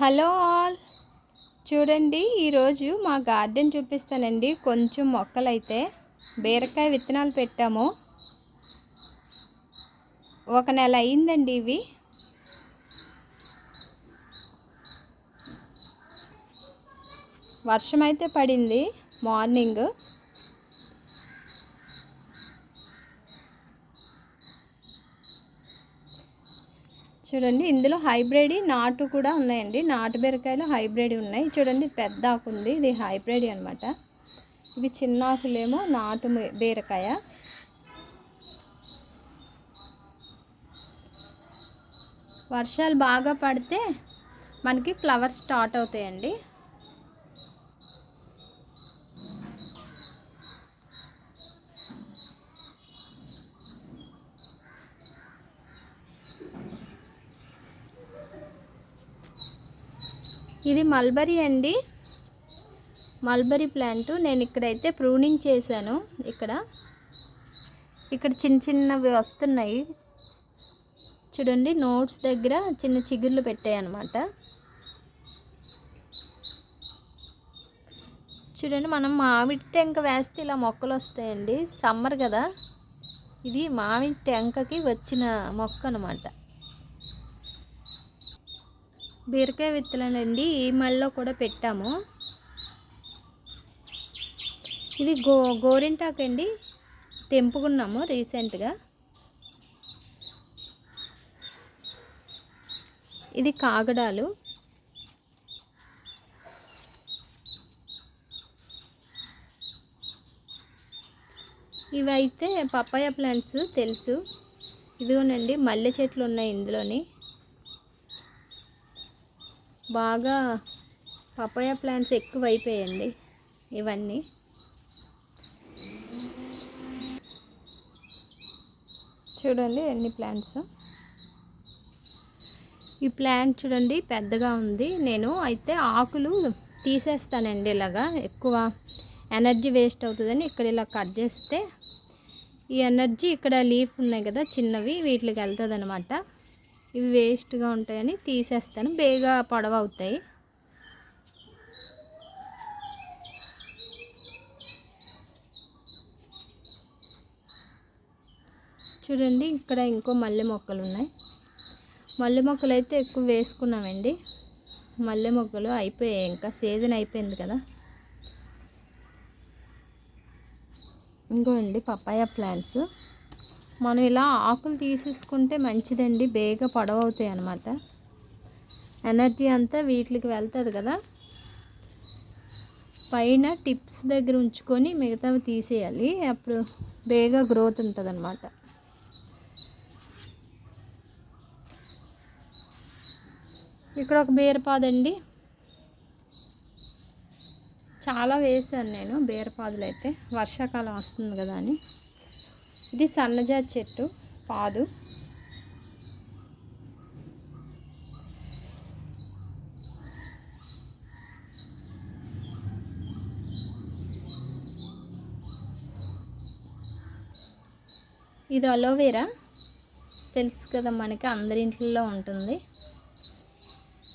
Hello all, చూడండి ఈరోజు మా గార్డెన్ చూపిస్తానండి. కొంచెం మొక్కలైతే బీరకాయ విత్తనాలు పెట్టాము. ఒక నెల అయిందండి. ఇవి వర్షం అయితే పడింది మార్నింగ్. చూడండి, ఇందులో హైబ్రిడ్ నాటు కూడా ఉన్నాయండి. నాటు బీరకాయలు హైబ్రిడ్ ఉన్నాయి. చూడండి, పెద్ద ఆకు ఉంది, ఇది హైబ్రిడ్ అనమాట. ఇవి చిన్న ఆకులేమో నాటు బీరకాయ. వర్షాలు బాగా పడితే మనకి ఫ్లవర్స్ స్టార్ట్ అవుతాయండి. ఇది మల్బరీ అండి, మల్బరీ ప్లాంట్. నేను ఇక్కడైతే ప్రూనింగ్ చేశాను. ఇక్కడ చిన్న చిన్నవి వస్తున్నాయి చూడండి. నోట్స్ దగ్గర చిన్న చిగుర్లు పెట్టాయి అన్నమాట. చూడండి, మనం మామిడి టెంక వేస్తే ఇలా మొక్కలు వస్తాయండి. సమ్మర్ కదా, ఇది మామిడి టెంకకి వచ్చిన మొక్క అన్నమాట. బీరకాయ విత్తనాలండి ఈ మళ్ళీ కూడా పెట్టాము. ఇది గోరింటాకు అండి, తెంపుకున్నాము రీసెంట్గా. ఇది కాగడాలు. ఇవైతే పపాయ ప్లాంట్స్ తెలుసు. ఇదిగోనండి, మల్లె చెట్లు ఉన్నాయి ఇందులోని. బాగా పపాయ ప్లాంట్స్ ఎక్కువ అయిపోయాయండి ఇవన్నీ. చూడండి ఎన్ని ప్లాంట్స్. ఈ ప్లాంట్ చూడండి పెద్దగా ఉంది. నేను అయితే ఆకులు తీసేస్తానండి. ఇలాగా ఎక్కువ ఎనర్జీ వేస్ట్ అవుతుందని ఇక్కడ ఇలా కట్ చేస్తే ఈ ఎనర్జీ ఇక్కడ లీఫ్ ఉన్నాయి కదా చిన్నవి, వీటికి వెళ్తుంది అనమాట. ఇవి వేస్ట్గా ఉంటాయని తీసేస్తాను, బేగా పొడవవుతాయి. చూడండి, ఇక్కడ ఇంకో మల్లె మొక్కలు ఉన్నాయి. మల్లె మొక్కలు అయితే ఎక్కువ వేసుకున్నామండి. మల్లె మొక్కలు అయిపోయాయి, ఇంకా సీజన్ అయిపోయింది కదా. ఇంకోండి పపాయ ప్లాంట్స్. మనం ఇలా ఆకులు తీసేసుకుంటే మంచిదండి, బేగా పొడవవుతాయి అన్నమాట. ఎనర్జీ అంతా వీటికి వెళ్తుంది కదా. పైన టిప్స్ దగ్గర ఉంచుకొని మిగతావి తీసేయాలి, అప్పుడు బేగా గ్రోత్ ఉంటుంది అన్నమాట. ఇక్కడ ఒక బీరపాదండి, చాలా వేసాను నేను బీరపాదులు అయితే, వర్షాకాలం వస్తుంది కదా అని. ఇది సన్నజాతి చెట్టు పాదు. ఇది అలోవెరా, తెలుసు కదా మనకి, అందరి ఇంట్లో ఉంటుంది.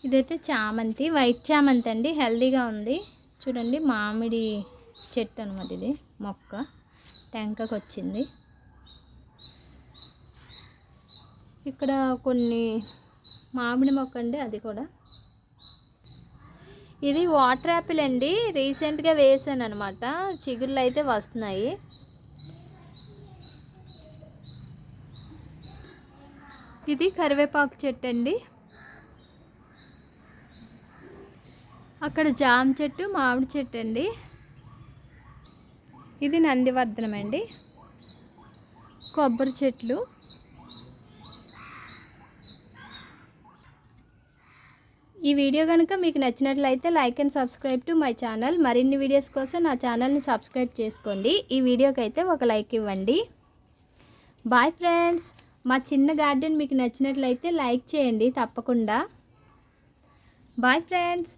ఇదైతే చామంతి, వైట్ చామంతి అండి, హెల్దీగా ఉంది. చూడండి, మామిడి చెట్టు అనమాట. ఇది మొక్క టెంకకు వచ్చింది. ఇక్కడ కొన్ని మామిడి మొక్క అండి, అది కూడా. ఇది వాటర్ యాపిల్ అండి, రీసెంట్గా వేసాను అనమాట. చిగుర్లు అయితే వస్తున్నాయి. ఇది కరివేపాకు చెట్టు అండి. అక్కడ జామ చెట్టు, మామిడి చెట్టు అండి. ఇది నందివర్ధనం అండి. కొబ్బరి చెట్లు. ఈ వీడియో కనుక మీకు నచ్చినట్లయితే like and subscribe to my channel. మరిన్ని వీడియోస్ కోసం నా ఛానల్ని సబ్స్క్రైబ్ చేసుకోండి. ఈ వీడియోకి అయితే ఒక లైక్ ఇవ్వండి. Bye friends. మా చిన్న గార్డెన్ మీకు నచ్చినట్లయితే లైక్ చేయండి తప్పకుండా. Bye friends.